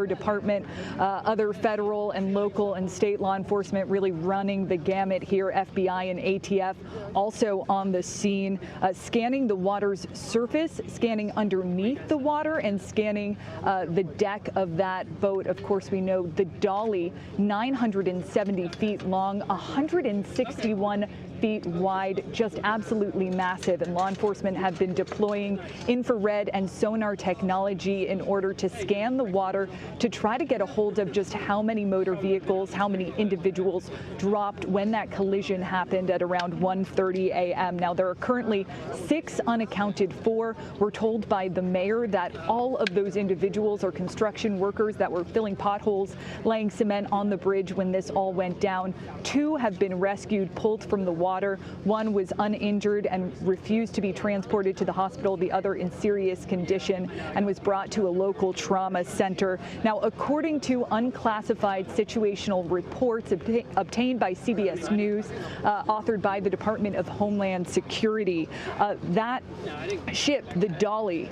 Fire Department, other federal and local and state law enforcement really running the gamut here. FBI and ATF also on the scene, scanning the water's surface, scanning underneath the water, and scanning the deck of that boat. Of course, we know the Dolly, 970 feet long, 161 feet wide, just absolutely massive. And law enforcement have been deploying infrared and sonar technology in order to scan the water to try to get a hold of just how many motor vehicles, how many individuals dropped when that collision happened at around 1:30 a.m. Now, there are currently 6 unaccounted for. We're told by the mayor that all of those individuals are construction workers that were filling potholes, laying cement on the bridge when this all went down. 2 have been rescued, pulled from the water. One was uninjured and refused to be transported to the hospital. The other in serious condition and was brought to a local trauma center. Now, according to unclassified situational reports obtained by CBS News, authored by the Department of Homeland Security, that ship, the Dolly,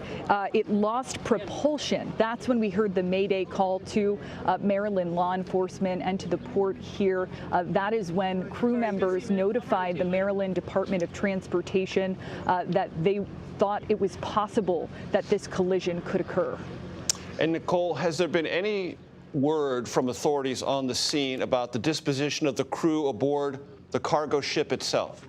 it lost propulsion. That's when we heard the Mayday call to Maryland law enforcement and to the port here. That is when crew members notified the Maryland Department of Transportation that they thought it was possible that this collision could occur. And Nicole, has there been any word from authorities on the scene about the disposition of the crew aboard the cargo ship itself?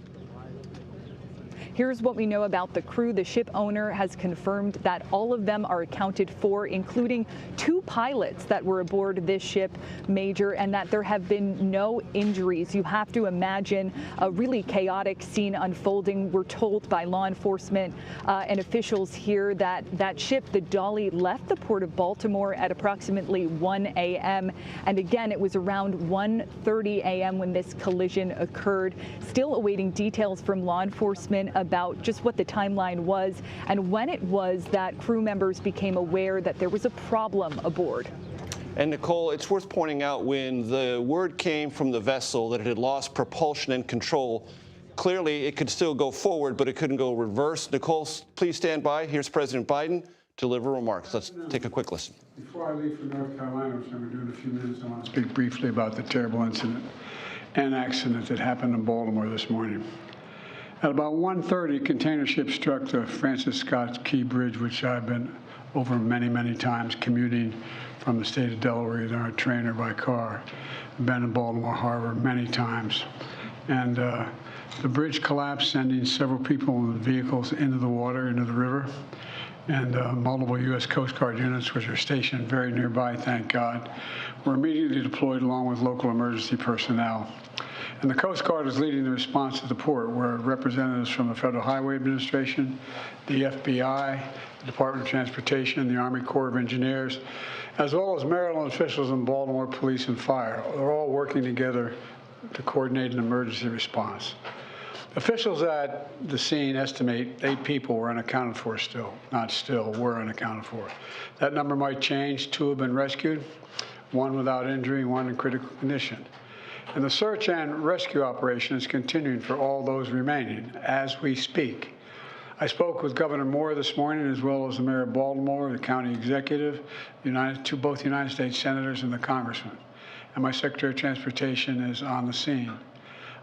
Here's what we know about the crew. The ship owner has confirmed that all of them are accounted for, including 2 pilots that were aboard this ship, Major, and that there have been no injuries. You have to imagine a really chaotic scene unfolding. We're told by law enforcement and officials here that that ship, the Dolly, left the port of Baltimore at approximately 1 a.m. And again, it was around 1:30 a.m. when this collision occurred. Still awaiting details from law enforcement about just what the timeline was and when it was that crew members became aware that there was a problem aboard. And Nicole, it's worth pointing out when the word came from the vessel that it had lost propulsion and control, clearly it could still go forward, but it couldn't go reverse. Nicole, please stand by. Here's President Biden to deliver remarks. Let's take a quick listen. Before I leave for North Carolina, which I'm going to do in a few minutes, I want to speak briefly about the terrible incident and accident that happened in Baltimore this morning. At about 1:30, a container ship struck the Francis Scott Key Bridge, which I've been over many, many times commuting from the state of Delaware, either on a train or by car. I've been in Baltimore Harbor many times. And the bridge collapsed, sending several people and vehicles into the water, into the river. And multiple U.S. Coast Guard units, which are stationed very nearby, thank God, were immediately deployed along with local emergency personnel. And the Coast Guard is leading the response to the port, where representatives from the Federal Highway Administration, the FBI, the Department of Transportation, the Army Corps of Engineers, as well as Maryland officials and Baltimore Police and Fire, are all working together to coordinate an emergency response. Officials at the scene estimate 8 people were unaccounted for still, not still, were unaccounted for. That number might change. 2 have been rescued, 1 without injury, 1 in critical condition. And the search and rescue operation is continuing for all those remaining as we speak. I spoke with Governor Moore this morning, as well as the Mayor of Baltimore, the county executive, both United States senators and the congressman. And my Secretary of Transportation is on the scene.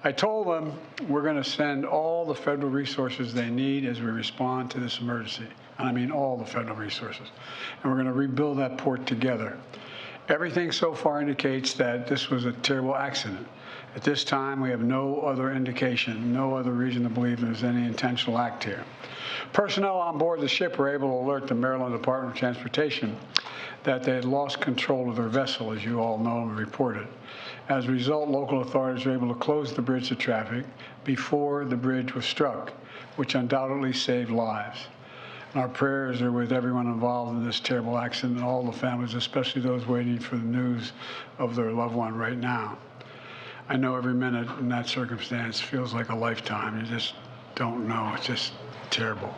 I told them we're going to send all the federal resources they need as we respond to this emergency. And I mean all the federal resources. And we're going to rebuild that port together. Everything so far indicates that this was a terrible accident. At this time, we have no other indication, no other reason to believe there's any intentional act here. Personnel on board the ship were able to alert the Maryland Department of Transportation that they had lost control of their vessel, as you all know and reported. As a result, local authorities were able to close the bridge to traffic before the bridge was struck, which undoubtedly saved lives. And our prayers are with everyone involved in this terrible accident and all the families, especially those waiting for the news of their loved one right now. I know every minute in that circumstance feels like a lifetime. You just don't know. It's just terrible.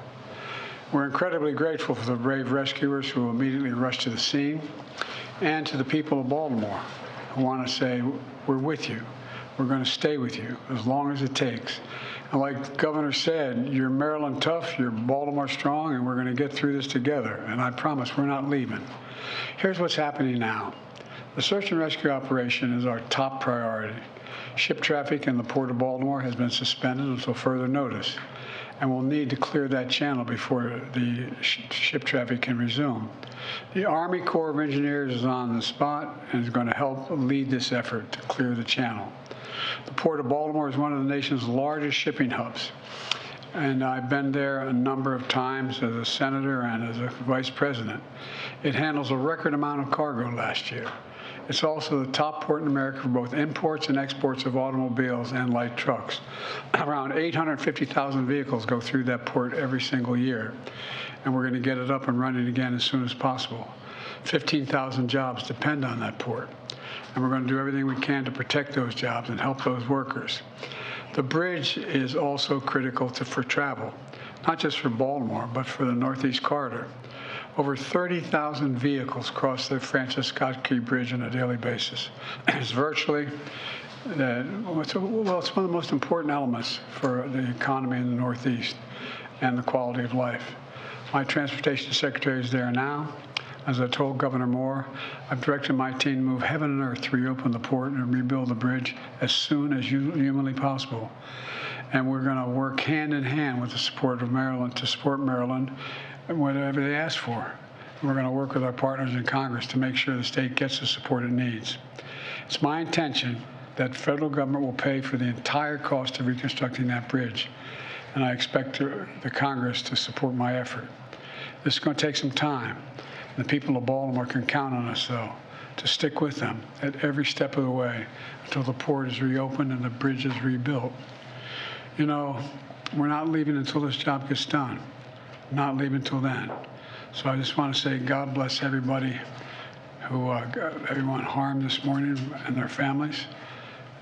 We're incredibly grateful for the brave rescuers who immediately rushed to the scene, and to the people of Baltimore who want to say, we're with you. We're going to stay with you as long as it takes. And like the governor said, you're Maryland tough, you're Baltimore strong, and we're going to get through this together. And I promise we're not leaving. Here's what's happening now. The search and rescue operation is our top priority. Ship traffic in the Port of Baltimore has been suspended until further notice, and we'll need to clear that channel before the ship traffic can resume. The Army Corps of Engineers is on the spot and is going to help lead this effort to clear the channel. The Port of Baltimore is one of the nation's largest shipping hubs, and I've been there a number of times as a senator and as a vice president. It handles a record amount of cargo last year. It's also the top port in America for both imports and exports of automobiles and light trucks. Around 850,000 vehicles go through that port every single year, and we're going to get it up and running again as soon as possible. 15,000 jobs depend on that port, and we're going to do everything we can to protect those jobs and help those workers. The bridge is also critical for travel, not just for Baltimore, but for the Northeast Corridor. Over 30,000 vehicles cross the Francis Scott Key Bridge on a daily basis. It's virtually, it's one of the most important elements for the economy in the Northeast and the quality of life. My transportation secretary is there now. As I told Governor Moore, I've directed my team to move heaven and earth to reopen the port and rebuild the bridge as soon as humanly possible. And we're going to work hand in hand with the support of Maryland to support Maryland and whatever they ask for. We're going to work with our partners in Congress to make sure the state gets the support it needs. It's my intention that the federal government will pay for the entire cost of reconstructing that bridge, and I expect the Congress to support my effort. This is going to take some time. The people of Baltimore can count on us, though, to stick with them at every step of the way until the port is reopened and the bridge is rebuilt. You know, we're not leaving until this job gets done. Not leaving until then. So I just want to say God bless everybody who got everyone harmed this morning and their families.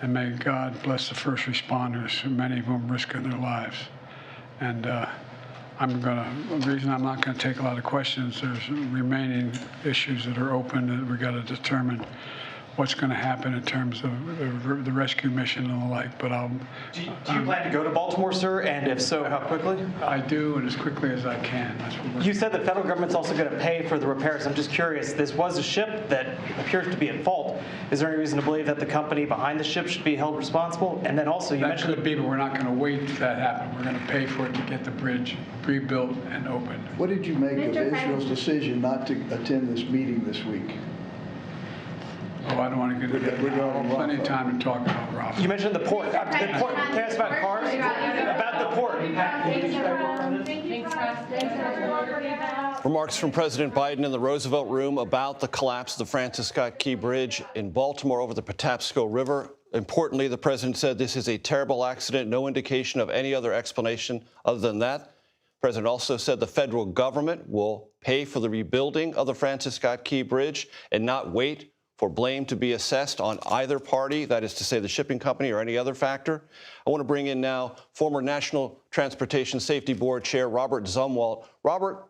And may God bless the first responders, many of whom risking their lives. And the reason I'm not going to take a lot of questions, there's remaining issues that are open that we got to determine what's going to happen in terms of the rescue mission and the like. But Do you plan to go to Baltimore, sir? And if so, how quickly? I do, and as quickly as I can. That's what You said the federal government's also going to pay for the repairs. I'm just curious, this was a ship that appears to be at fault. Is there any reason to believe that the company behind the ship should be held responsible? And then also, you mentioned... That could be, but we're not going to wait for that to happen. We're going to pay for it to get the bridge rebuilt and opened. What did you make of Israel's decision not to attend this meeting this week? Oh, I don't want to get into that. We're going to have plenty of time to talk about Rafah. You mentioned the port. Can I ask about cars? About the port. Remarks from President Biden in the Roosevelt Room about the collapse of the Francis Scott Key Bridge in Baltimore over the Patapsco River. Importantly, the president said this is a terrible accident, no indication of any other explanation other than that. The president also said the federal government will pay for the rebuilding of the Francis Scott Key Bridge and not wait for blame to be assessed on either party, that is to say the shipping company or any other factor. I want to bring in now former National Transportation Safety Board Chair Robert Zumwalt. Robert,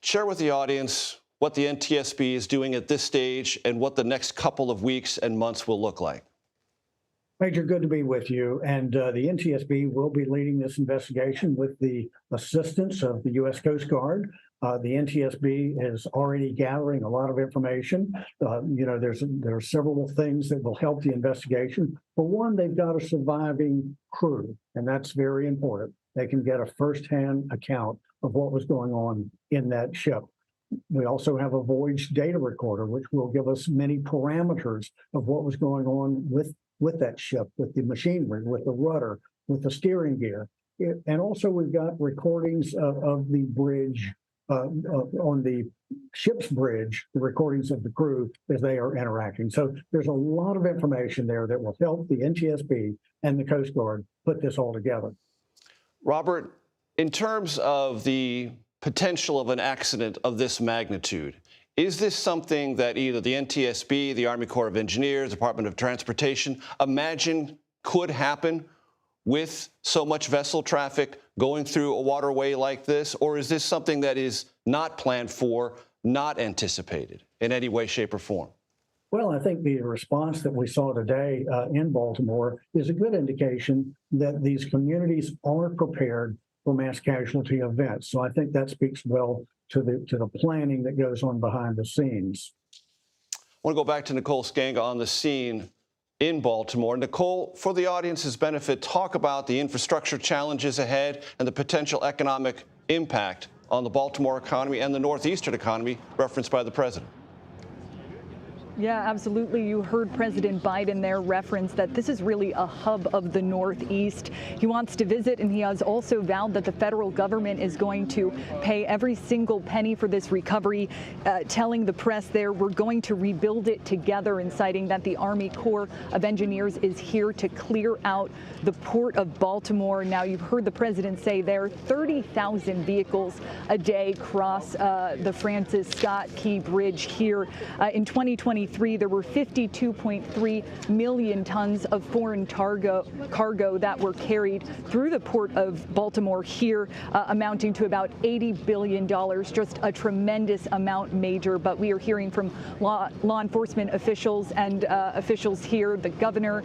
share with the audience what the NTSB is doing at this stage and what the next couple of weeks and months will look like. Major, good to be with you. And the NTSB will be leading this investigation with the assistance of the U.S. Coast Guard. The NTSB is already gathering a lot of information. There are several things that will help the investigation. For one, they've got a surviving crew, and that's very important. They can get a firsthand account of what was going on in that ship. We also have a voyage data recorder, which will give us many parameters of what was going on with that ship, with the machinery, with the rudder, with the steering gear. And also we've got recordings of the bridge, on the ship's bridge, the recordings of the crew as they are interacting. So there's a lot of information there that will help the NTSB and the Coast Guard put this all together. Robert, in terms of the potential of an accident of this magnitude, is this something that either the NTSB, the Army Corps of Engineers, Department of Transportation imagine could happen with so much vessel traffic going through a waterway like this? Or is this something that is not planned for, not anticipated in any way, shape, or form? Well, I think the response that we saw today in Baltimore is a good indication that these communities are prepared for mass casualty events. So I think that speaks well to the planning that goes on behind the scenes. I want to go back to Nicole Skanga on the scene in Baltimore. Nicole, for the audience's benefit, talk about the infrastructure challenges ahead and the potential economic impact on the Baltimore economy and the Northeastern economy referenced by the president. Yeah, absolutely. You heard President Biden there reference that this is really a hub of the Northeast. He wants to visit, and he has also vowed that the federal government is going to pay every single penny for this recovery, telling the press there we're going to rebuild it together, and citing that the Army Corps of Engineers is here to clear out the port of Baltimore. Now, you've heard the president say there 30,000 vehicles a day cross the Francis Scott Key Bridge here. In 2023, there were 52.3 million tons of foreign cargo that were carried through the port of Baltimore here, amounting to about $80 billion. Just a tremendous amount, Major. But we are hearing from law enforcement officials and officials here, the governor,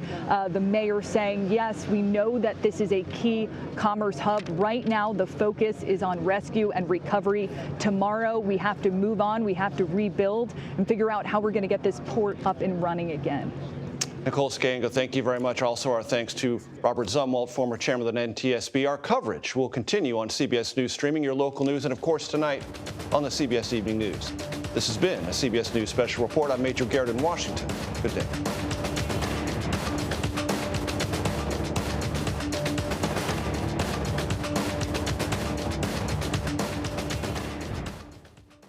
the mayor, saying, yes, we know that this is a key commerce hub. Right now, the focus is on rescue and recovery. Tomorrow, we have to move on. We have to rebuild and figure out how we're going to get this port up and running again. Nicole Skanga, thank you very much. Also, our thanks to Robert Zumwalt, former chairman of the NTSB. Our coverage will continue on CBS News Streaming, your local news, and of course tonight on the CBS Evening News. This has been a CBS News Special Report. I'm Major Garrett in Washington. Good day.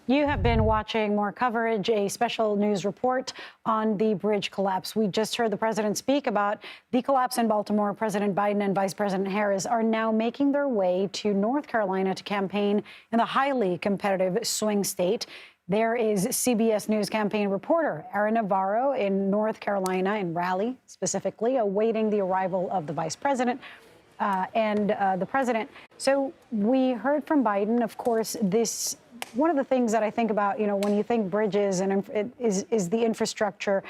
You have been watching more coverage, a special news report on the bridge collapse. We just heard the president speak about the collapse in Baltimore. President Biden and Vice President Harris are now making their way to North Carolina to campaign in the highly competitive swing state. There is CBS News campaign reporter Aaron Navarro in North Carolina, in Raleigh specifically, awaiting the arrival of the vice president and the president. So we heard from Biden, of course, this. One of the things that I think about, when you think bridges and is the infrastructure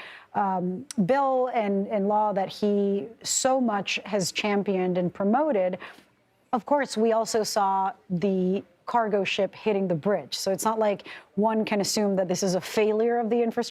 bill and law that he so much has championed and promoted. Of course, we also saw the cargo ship hitting the bridge. So it's not like one can assume that this is a failure of the infrastructure.